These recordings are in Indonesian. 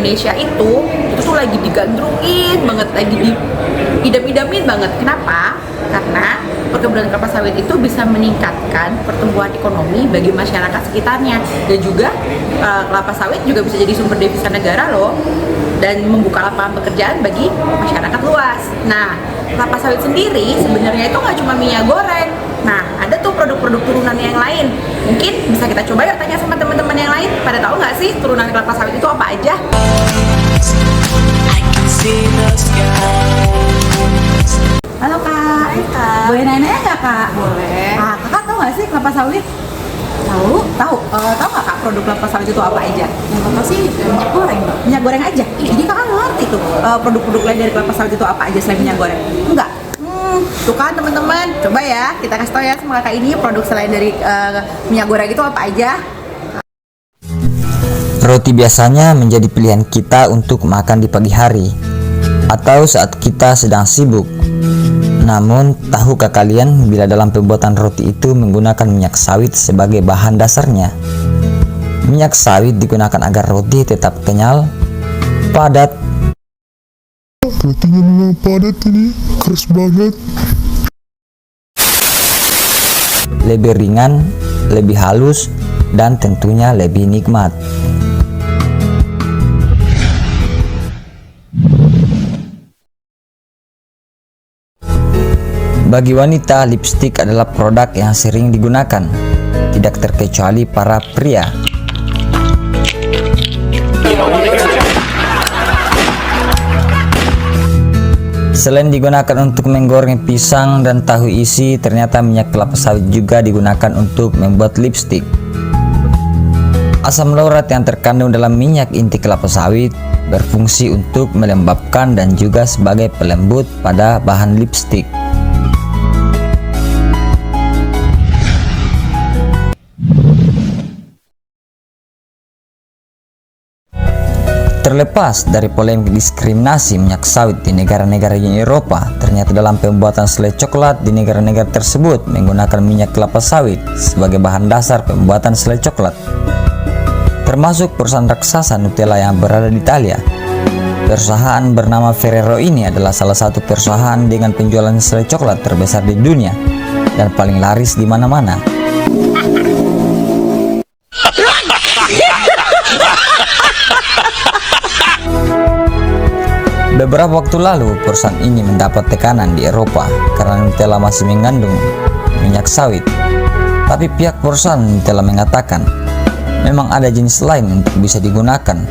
Indonesia itu tuh lagi digandrungin banget, lagi diidam-idamin banget. Kenapa? Karena perkebunan kelapa sawit itu bisa meningkatkan pertumbuhan ekonomi bagi masyarakat sekitarnya, dan juga kelapa sawit juga bisa jadi sumber devisa negara loh, dan membuka lapangan pekerjaan bagi masyarakat luas. Nah, kelapa sawit sendiri sebenarnya itu nggak cuma minyak goreng. Nah, ada tuh produk-produk turunan yang lain. Mungkin bisa kita coba ya tanya sama teman-teman yang lain. Pada tahu nggak sih turunan kelapa sawit itu apa aja? Halo Kak. Hai Kak. Boleh nanya nggak Kak? Boleh. Kakak tahu nggak sih kelapa sawit? Tahu? Tahu nggak Kak produk kelapa sawit itu apa aja? Yang apa sih? Minyak goreng dong. Minyak goreng aja? Jadi kakak ngerti tuh produk-produk lain dari kelapa sawit itu apa aja selain minyak goreng? Enggak? Tuh kan teman-teman, coba ya kita kasih tahu ya sama kakak ini produk selain dari minyak goreng itu apa aja. Roti biasanya menjadi pilihan kita untuk makan di pagi hari atau saat kita sedang sibuk. Namun, tahukah kalian bila dalam pembuatan roti itu menggunakan minyak sawit sebagai bahan dasarnya? Minyak sawit digunakan agar roti tetap kenyal, padat, rotinya memang padat ini, keras banget. lebih ringan, lebih halus, dan tentunya lebih nikmat. Bagi wanita, lipstik adalah produk yang sering digunakan, tidak terkecuali para pria. Selain digunakan untuk menggoreng pisang dan tahu isi, ternyata minyak kelapa sawit juga digunakan untuk membuat lipstik. Asam laurat yang terkandung dalam minyak inti kelapa sawit berfungsi untuk melembabkan dan juga sebagai pelembut pada bahan lipstik. Terlepas dari polemik diskriminasi minyak sawit di negara-negara Uni Eropa, ternyata dalam pembuatan selai coklat di negara-negara tersebut menggunakan minyak kelapa sawit sebagai bahan dasar pembuatan selai coklat. Termasuk perusahaan raksasa Nutella yang berada di Italia. Perusahaan bernama Ferrero ini adalah salah satu perusahaan dengan penjualan selai coklat terbesar di dunia dan paling laris di mana-mana. Beberapa waktu lalu, perusahaan ini mendapat tekanan di Eropa karena Nutella masih mengandung minyak sawit. Tapi pihak perusahaan Nutella mengatakan, memang ada jenis lain untuk bisa digunakan,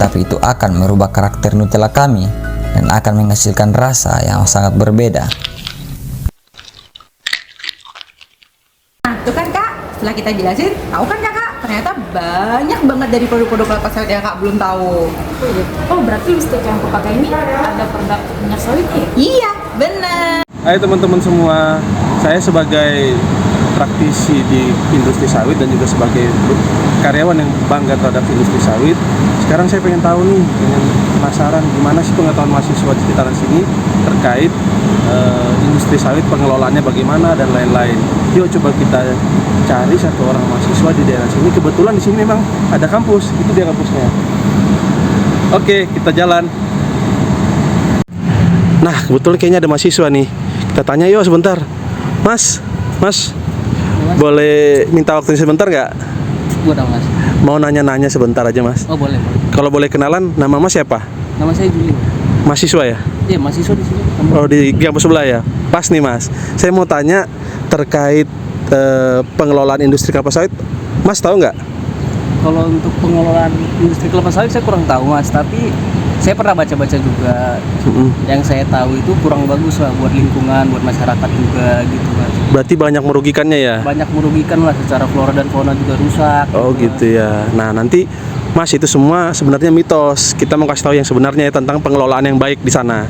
tapi itu akan merubah karakter Nutella kami dan akan menghasilkan rasa yang sangat berbeda. Nah, itu kan Kak, setelah kita jelasin, tahu kan Kakak? Ternyata banyak banget dari produk-produk kelapa sawit yang Kak belum tahu. Oh, berarti lipstik yang aku pakai ini ada produk minyak sawit ya? Iya, bener. Hai teman-teman semua, saya sebagai praktisi di industri sawit dan juga sebagai karyawan yang bangga terhadap industri sawit. Sekarang saya pengen tahu nih, penasaran gimana sih pengetahuan mahasiswa di sekitaran sini terkait industri sawit, pengelolaannya bagaimana dan lain-lain. Yuk coba kita cari satu orang mahasiswa di daerah sini. Kebetulan di sini memang ada kampus, itu dia kampusnya. Oke, kita jalan. Nah, kebetulan kayaknya ada mahasiswa nih. Kita tanya yuk sebentar. Mas, boleh minta waktunya sebentar nggak? Gue dong mas. Mau nanya-nanya sebentar aja mas. Oh boleh. Kalau boleh kenalan, nama mas siapa? Nama saya Juli. Mahasiswa ya? Iya mahasiswa di sini. Oh di kampus sebelah ya? Pas nih mas. Saya mau tanya terkait pengelolaan industri kelapa sawit. Mas tahu nggak? Kalau untuk pengelolaan industri kelapa sawit saya kurang tahu mas. Tapi saya pernah baca-baca juga. Yang saya tahu itu kurang bagus lah buat lingkungan, buat masyarakat juga gitu mas. Berarti banyak merugikannya ya? Banyak merugikan lah, secara flora dan fauna juga rusak. Oh gitu ya. Nah nanti mas itu semua sebenarnya mitos. Kita mau kasih tahu yang sebenarnya tentang pengelolaan yang baik di sana.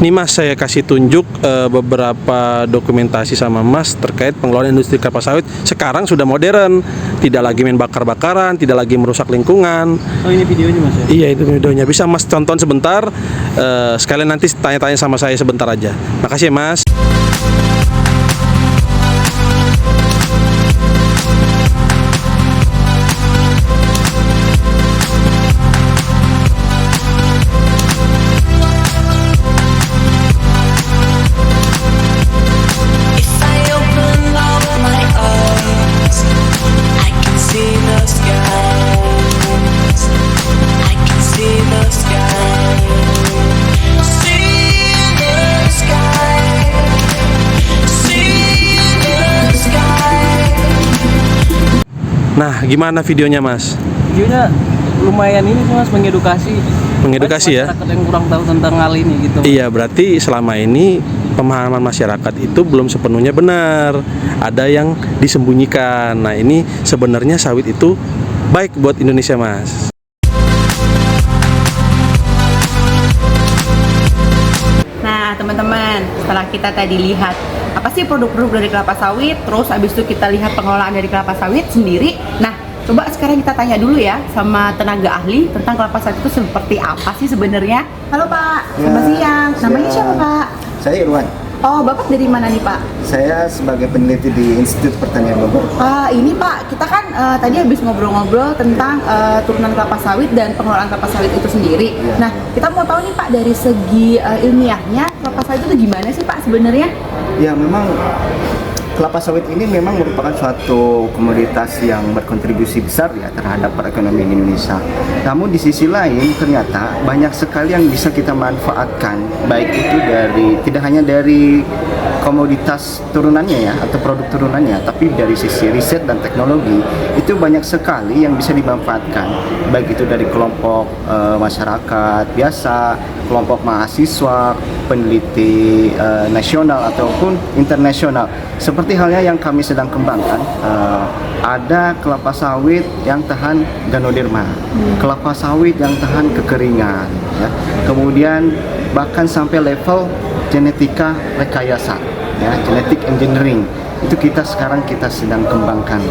Nih mas, saya kasih tunjuk beberapa dokumentasi sama mas terkait pengelolaan industri kelapa sawit. Sekarang sudah modern, tidak lagi main bakar-bakaran, tidak lagi merusak lingkungan. Oh ini videonya mas ya? Iya itu videonya, bisa mas tonton sebentar. Sekalian nanti tanya-tanya sama saya sebentar aja. Makasih ya mas. Nah, gimana videonya Mas? Videonya lumayan ini sih Mas, mengedukasi. Mengedukasi ya? Masyarakat yang kurang tahu tentang hal ini gitu. Iya, berarti selama ini pemahaman masyarakat itu belum sepenuhnya benar. Ada yang disembunyikan. Nah, ini sebenarnya sawit itu baik buat Indonesia, Mas. Nah, teman-teman, setelah kita tadi lihat apa sih produk-produk dari kelapa sawit, terus abis itu kita lihat pengelolaan dari kelapa sawit sendiri. Nah, coba sekarang kita tanya dulu ya sama tenaga ahli tentang kelapa sawit itu seperti apa sih sebenarnya. Halo Pak, selamat siang. Namanya siapa Pak? Saya Irwan. Oh, Bapak dari mana nih Pak? Saya sebagai peneliti di Institut Pertanian Bogor. Ini Pak, kita kan tadi habis ngobrol-ngobrol tentang turunan kelapa sawit dan pengelolaan kelapa sawit itu sendiri. Iya. Nah, kita mau tahu nih Pak dari segi ilmiahnya kelapa sawit itu gimana sih Pak sebenarnya? Ya, memang kelapa sawit ini memang merupakan suatu komoditas yang berkontribusi besar ya terhadap perekonomian Indonesia. Namun di sisi lain ternyata banyak sekali yang bisa kita manfaatkan, baik itu tidak hanya dari komoditas turunannya ya atau produk turunannya, tapi dari sisi riset dan teknologi itu banyak sekali yang bisa dimanfaatkan, baik itu dari kelompok masyarakat biasa, kelompok mahasiswa, peneliti nasional ataupun internasional. Seperti halnya yang kami sedang kembangkan, ada kelapa sawit yang tahan ganoderma, kelapa sawit yang tahan kekeringan, ya. Kemudian bahkan sampai level genetika rekayasa, ya, genetic engineering. Itu sekarang kita sedang kembangkan.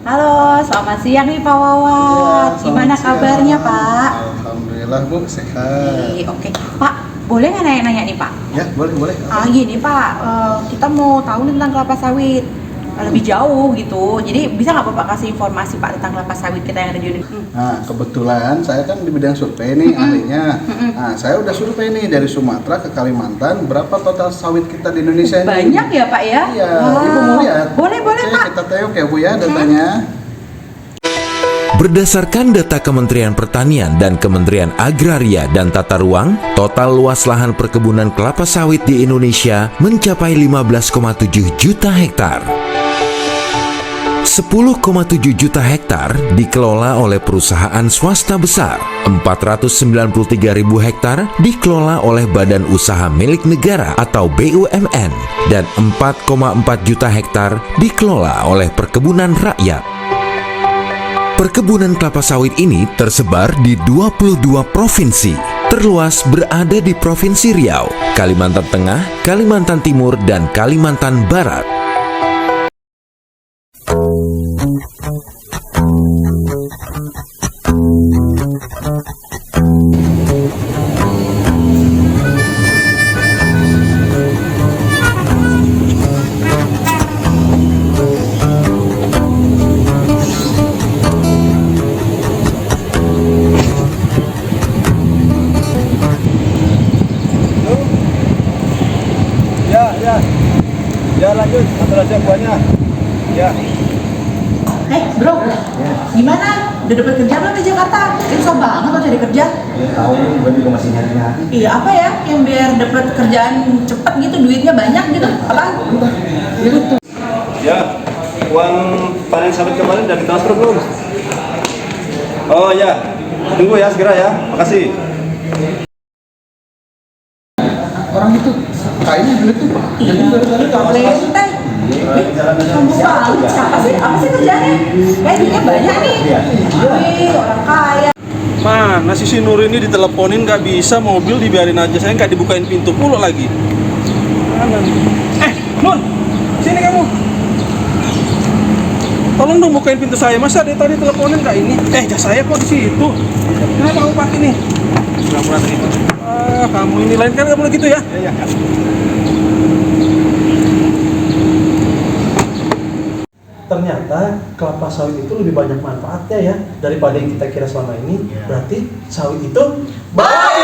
Halo, selamat siang nih Pak Wawat. Gimana kabarnya Pak? Alhamdulillah Bu, sehat. Oke, Pak, boleh nggak nanya-nanya nih Pak? Ya, boleh. Gini Pak, kita mau tahu tentang kelapa sawit lebih jauh gitu. Jadi bisa nggak Bapak kasih informasi Pak tentang kelapa sawit kita yang ada di Indonesia? Nah, kebetulan saya kan di bidang survei nih ahlinya. Nah, saya udah survei nih dari Sumatera ke Kalimantan, berapa total sawit kita di Indonesia ini? Banyak ya Pak ya? Iya, Ibu mau lihat? Boleh Oke, Pak. kita tengok ya Bu ya datanya. Berdasarkan data Kementerian Pertanian dan Kementerian Agraria dan Tata Ruang, total luas lahan perkebunan kelapa sawit di Indonesia mencapai 15,7 juta hektar. 10,7 juta hektar dikelola oleh perusahaan swasta besar, 493.000 hektar dikelola oleh badan usaha milik negara atau BUMN, dan 4,4 juta hektar dikelola oleh perkebunan rakyat. Perkebunan kelapa sawit ini tersebar di 22 provinsi, terluas berada di Provinsi Riau, Kalimantan Tengah, Kalimantan Timur, dan Kalimantan Barat. Ya lanjut, ambil aja buahnya. Ya. Bro, gimana? Udah dapat kerja belum di Jakarta? Susah banget loh cari kerja. Ya, tahu gue juga masih nyari-nyari. Iya, apa ya yang biar dapat kerjaan cepet gitu, duitnya banyak gitu? Apaan? Ya, uang panen sawit kemarin udah ditransfer belum? Oh ya, tunggu ya segera ya. Makasih. Orang itu kayaknya duit tuh. Iya, lenteng. Kamu banget, siapa sih? Apa sih kerjanya? Kayak duitnya banyak nih. Wih, orang kaya. Mana si Nur ini diteleponin nggak bisa, mobil dibiarin aja, saya nggak dibukain pintu pula lagi. Mana nih? Nur, sini kamu. Tolong dong bukain pintu saya, masa dia tadi teleponin nggak ini? Jas saya kok di situ. Kenapa kamu pakai nih? Pura-pura tadi itu. Kamu ini lain kan nggak boleh gitu ya? Iya. Ternyata kelapa sawit itu lebih banyak manfaatnya ya daripada yang kita kira selama ini. Berarti sawit itu baik.